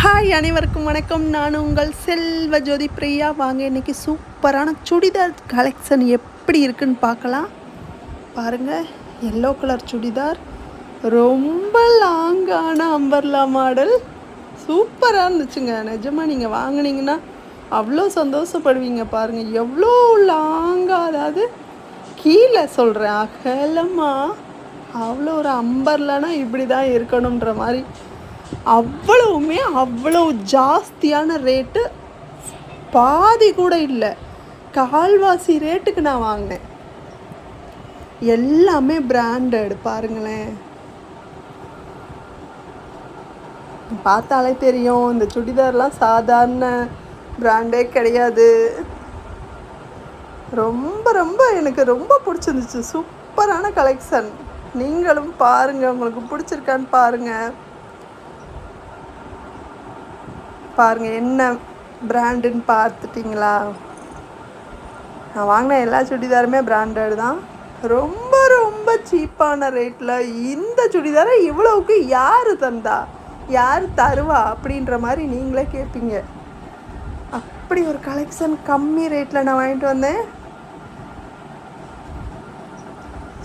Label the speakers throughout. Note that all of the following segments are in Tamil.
Speaker 1: ஹாய், அனைவருக்கும் வணக்கம். நான் உங்கள் செல்வ ஜோதி பிரியா. வாங்க இன்றைக்கி சூப்பரான சுடிதார் கலெக்ஷன் எப்படி இருக்குன்னு பார்க்கலாம். பாருங்கள், எல்லோ கலர் சுடிதார், ரொம்ப லாங்கான அம்பர்லா மாடல், சூப்பராக இருந்துச்சுங்க. நிஜமாக நீங்கள் வாங்கினீங்கன்னா அவ்வளோ சந்தோஷப்படுவீங்க. பாருங்கள் எவ்வளோ லாங்காக, அதாவது கீழே சொல்கிறேன், அகலமாக அவ்வளோ ஒரு அம்பர்லானா இப்படி தான் இருக்கணுன்ற மாதிரி. அவ்வளவுமே அவ்வளோ ஜாஸ்தியான ரேட்டு, பாதி கூட இல்லை, கால்வாசி ரேட்டுக்கு நான் வாங்கினேன். எல்லாமே பிராண்டட். பாருங்களேன், பார்த்தாலே தெரியும் இந்த சுடிதார்லாம் சாதாரண பிராண்டே கிடையாது. ரொம்ப ரொம்ப எனக்கு ரொம்ப பிடிச்சிருந்துச்சு. சூப்பரான கலெக்ஷன். நீங்களும் பாருங்கள், உங்களுக்கு பிடிச்சிருக்கான்னு பாருங்கள். பாருங்கள் என்ன பிராண்டுன்னு பார்த்துட்டிங்களா? நான் வாங்கின எல்லா சுடிதாருமே பிராண்டட் தான். ரொம்ப ரொம்ப சீப்பான ரேட்டில் இந்த சுடிதாரை இவ்வளவுக்கு யார் தந்தா, யார் தருவா அப்படின்ற மாதிரி நீங்களே கேட்பீங்க. அப்படி ஒரு கலெக்ஷன் கம்மி ரேட்டில் நான் வாங்கிட்டு வந்தேன்.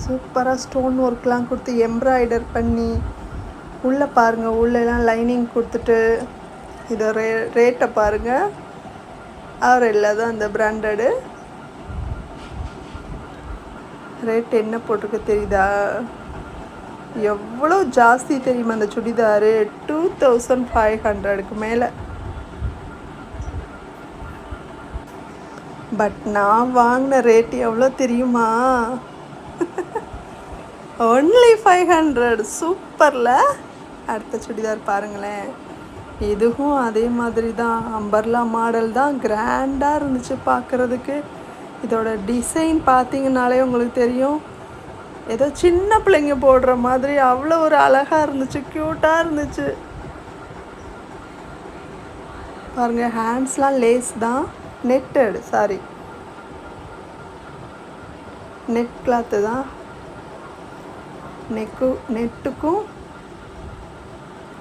Speaker 1: சூப்பராக ஸ்டோன் ஒர்க்லாம் கொடுத்து எம்ப்ராய்டர் பண்ணி, உள்ளே பாருங்கள், உள்ளெல்லாம் லைனிங் கொடுத்துட்டு, இதை ரேட்டை பாருங்கள். அவர் தான் இந்த பிராண்டடு ரேட் என்ன போட்டிருக்கு தெரியுதா? எவ்வளோ ஜாஸ்தி தெரியுமா அந்த சுடிதாரு? 2500க்கு மேலே. பட் நான் வாங்கின ரேட் எவ்வளோ தெரியுமா? ஒன்லி 500. சூப்பரில். அடுத்த சுடிதார் பாருங்களேன். இதுவும் அதே மாதிரி தான், அம்பர்லா மாடல் தான். கிராண்டாக இருந்துச்சு பார்க்குறதுக்கு. இதோட டிசைன் பார்த்தீங்கன்னாலே உங்களுக்கு தெரியும், ஏதோ சின்ன பிள்ளைங்க போடுற மாதிரி அவ்வளோ ஒரு அழகாக இருந்துச்சு, க்யூட்டாக இருந்துச்சு. பாருங்கள், ஹேண்ட்ஸ்லாம் லேஸ் தான், நெட் கிளாத்து தான். நெட்டுக்கும்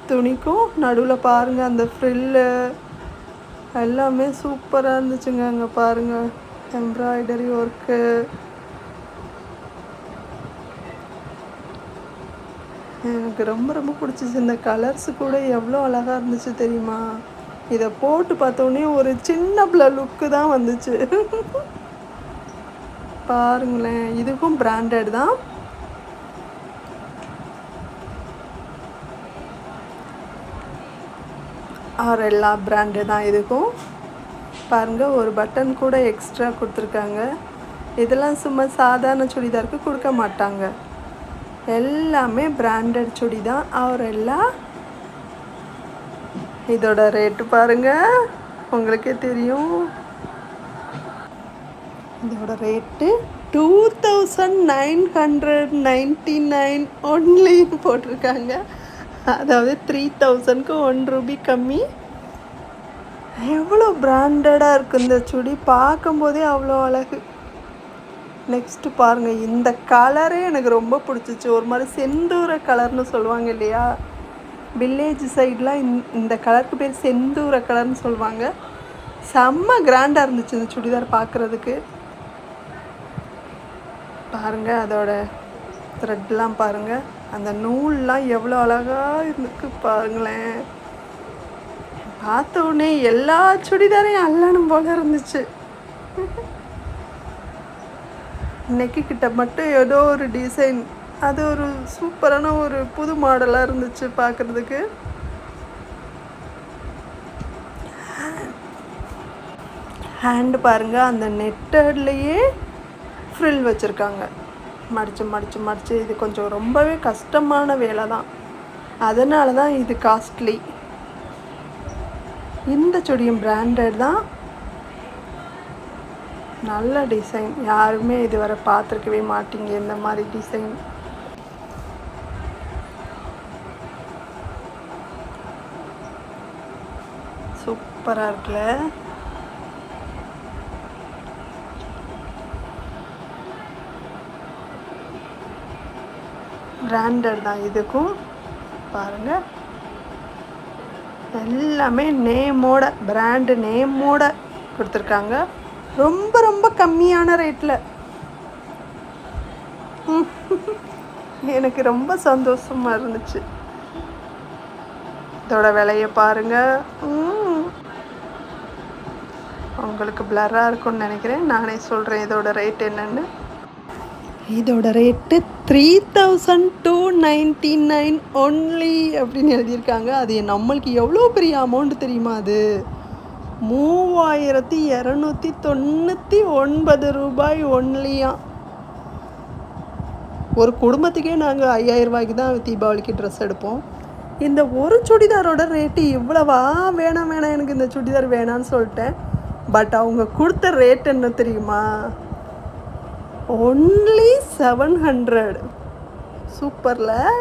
Speaker 1: துணிக்கும் நடுவில் பாருங்கள் அந்த ஃப்ரில்லு எல்லாமே சூப்பராக இருந்துச்சுங்க. அங்கே பாருங்கள் எம்ப்ராய்டரி ஒர்க்கு. எனக்கு ரொம்ப ரொம்ப பிடிச்சிச்சு. இந்த கலர்ஸு கூட எவ்வளோ அழகாக இருந்துச்சு தெரியுமா? இதை போட்டு பார்த்தோன்னே ஒரு சின்ன பிள்ளை லுக்கு தான் வந்துச்சு. பாருங்களேன், இதுக்கும் பிராண்டட் தான். எல்லா பிராண்டு தான் இதுக்கும். பாருங்கள், ஒரு பட்டன் கூட எக்ஸ்ட்ரா கொடுத்துருக்காங்க. இதெல்லாம் சும்மா சாதாரண சுடிதாருக்கு கொடுக்க மாட்டாங்க. எல்லாமே பிராண்டட் சுடி தான். எல்லாம் இதோட ரேட்டு பாருங்கள், உங்களுக்கே தெரியும். இதோட ரேட்டு 2999 ஒன்லின்னு போட்டிருக்காங்க. அதாவது 3000க்கு 1 ரூபி கம்மி. எவ்வளோ பிராண்டடாக இருக்குது இந்த சுடி, பார்க்கும்போதே அவ்வளோ அழகு. நெக்ஸ்ட்டு பாருங்கள், இந்த கலரே எனக்கு ரொம்ப பிடிச்சிச்சு. ஒரு மாதிரி செந்தூர கலர்னு சொல்லுவாங்க இல்லையா, வில்லேஜ் சைட்லாம் இந்த கலருக்கு பேர் செந்தூர கலர்னு சொல்லுவாங்க. செம்ம கிராண்டாக இருந்துச்சு இந்த சுடிதார் பார்க்குறதுக்கு. பாருங்கள், அதோட த்ரெட்லாம் பாருங்கள், அந்த நூல்லாம் எவ்வளோ அழகாக இருக்கு பாருங்களேன். பார்த்த உடனே எல்லா சுடிதாரையும் அல்லணும் போல இருந்துச்சு. நெக்கு கிட்ட மட்டும் ஏதோ ஒரு டிசைன், அது ஒரு சூப்பரான ஒரு புது மாடலாக இருந்துச்சு பார்க்குறதுக்கு. ஹேண்டு பாருங்கள், அந்த நெட்டட்லேயே ஃப்ரில் வச்சுருக்காங்க. மடித்து இது கொஞ்சம் ரொம்பவே கஷ்டமான வேலை தான், அதனால தான் இது காஸ்ட்லி. இந்த சுடியும் பிராண்டட் தான். நல்ல டிசைன், யாருமே இதுவரை பார்த்துருக்கவே மாட்டீங்க இந்த மாதிரி டிசைன். சூப்பராக இருக்குல்ல? பிராண்டட் தான் இதுக்கும். பாருங்கள், எல்லாமே நேமோட, பிராண்டு நேமோட கொடுத்துருக்காங்க. ரொம்ப ரொம்ப கம்மியான ரேட்டில். எனக்கு ரொம்ப சந்தோஷமாக இருந்துச்சு. இதோட விலையை பாருங்கள். உங்களுக்கு பிளராக இருக்கும்னு நினைக்கிறேன். நானே சொல்கிறேன் இதோட ரேட் என்னன்னு. இதோட ரேட்டு 3299 ஒன்லி அப்படின்னு எழுதியிருக்காங்க. அது நம்மளுக்கு எவ்வளோ பெரிய அமௌண்ட் தெரியுமா? அது 3299 ரூபாய் ஒன்லியா. ஒரு குடும்பத்துக்கே நாங்கள் 5000 ரூபாய்க்கு தான் தீபாவளிக்கு ட்ரெஸ் எடுப்போம். இந்த ஒரு சுடிதாரோட ரேட்டு இவ்வளவா? வேணாம் எனக்கு இந்த சுடிதார் வேணான்னு சொல்லிட்டேன். பட் அவங்க கொடுத்த ரேட் என்ன தெரியுமா? ஒன்லி 700. சூப்பரில்.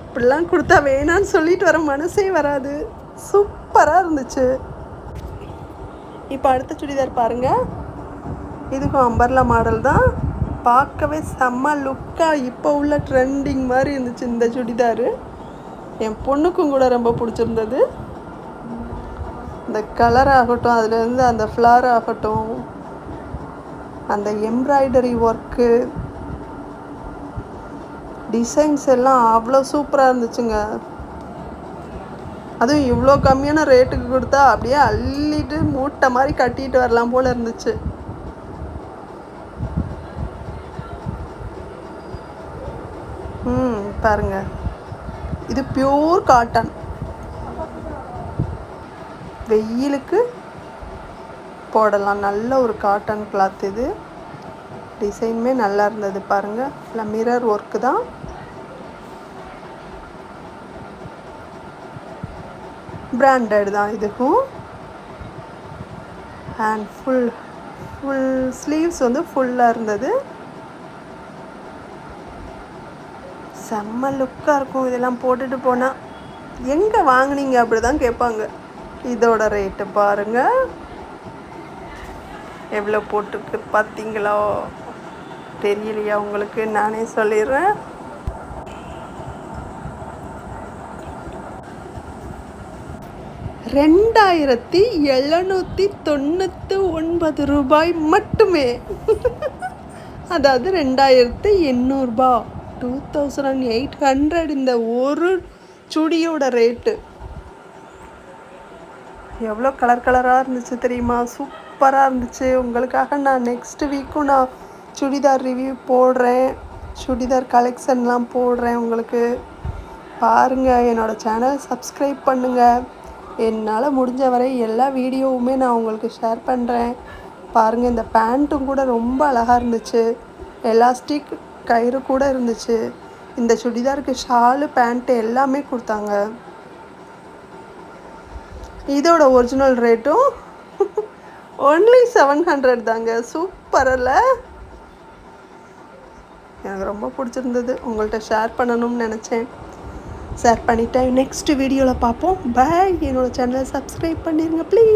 Speaker 1: இப்படிலாம் கொடுத்தா வேணான்னு சொல்லிட்டு வர மனசே வராது. சூப்பராக இருந்துச்சு. இப்போ அடுத்த சுடிதார் பாருங்கள். இதுக்கும் அம்பர்லா மாடல் தான். பார்க்கவே செம்ம லுக்காக இப்போ உள்ள ட்ரெண்டிங் மாதிரி இருந்துச்சு இந்த சுடிதார். என் பொண்ணுக்கும் கூட ரொம்ப பிடிச்சிருந்தது. இந்த கலர் ஆகட்டும், அதுலேருந்து அந்த ஃப்ளார் ஆகட்டும், அந்த எம்ப்ராய்டரி ஒர்க்கு, டிசைன்ஸ் எல்லாம் அவ்வளோ சூப்பராக இருந்துச்சுங்க. அதுவும் இவ்வளோ கம்மியான ரேட்டுக்கு கொடுத்தா அப்படியே அள்ளிட்டு மூட்டை மாதிரி கட்டிட்டு வரலாம் போல் இருந்துச்சு. பாருங்க, இது பியூர் காட்டன். வெயிலுக்கு போடலாம். நல்ல ஒரு காட்டன் கிளாத் இது. டிசைனுமே நல்லா இருந்தது பாருங்கள். இல்லை மிரர் ஒர்க்கு தான். பிராண்டட் தான் இதுக்கும். அண்ட் ஃபுல் ஸ்லீவ்ஸ் வந்து ஃபுல்லாக இருந்தது. செம்ம லுக்காக இருக்கும். இதெல்லாம் போட்டுட்டு போனால் எங்கே வாங்கினீங்க அப்படி தான் கேட்பாங்க. இதோட ரேட்டு பாருங்கள் எவ்வளோ போட்டுருக்கு பார்த்தீங்களோ? தெரியலையா உங்களுக்கு? நானே சொல்லிடுறேன். $2799 ரூபாய் மட்டுமே. அதாவது 2800 2800 இந்த ஒரு சுடியோட ரேட்டு. எவ்வளோ கலராக இருந்துச்சு தெரியுமா? சூப்பராக இருந்துச்சு. உங்களுக்காக நான் நெக்ஸ்ட் வீக்கும் நான் சுடிதார் ரிவ்யூ போடுறேன். சுடிதார் கலெக்ஷன்லாம் போடுறேன் உங்களுக்கு. பாருங்கள், என்னோடய சேனல் சப்ஸ்கிரைப் பண்ணுங்கள். என்னால் முடிஞ்ச வரை எல்லா வீடியோவுமே நான் உங்களுக்கு ஷேர் பண்ணுறேன். பாருங்கள், இந்த பேண்ட்டும் கூட ரொம்ப அழகாக இருந்துச்சு. எலாஸ்டிக் கயிறு கூட இருந்துச்சு. இந்த சுடிதாருக்கு ஷாலு, பேண்ட்டு எல்லாமே கொடுத்தாங்க. இதோட ஒரிஜினல் ரேட்டும் ஒன்லி 700 தாங்க. சூப்பரில். எனக்கு ரொம்ப பிடிச்சிருந்தது. உங்கள்கிட்ட ஷேர் பண்ணணும்னு நினச்சேன். ஷேர் பண்ணிட்டேன். நெக்ஸ்ட் வீடியோவில் பார்ப்போம். பாய். என்னோடய சேனலை சப்ஸ்கிரைப் பண்ணிடுங்க ப்ளீஸ்.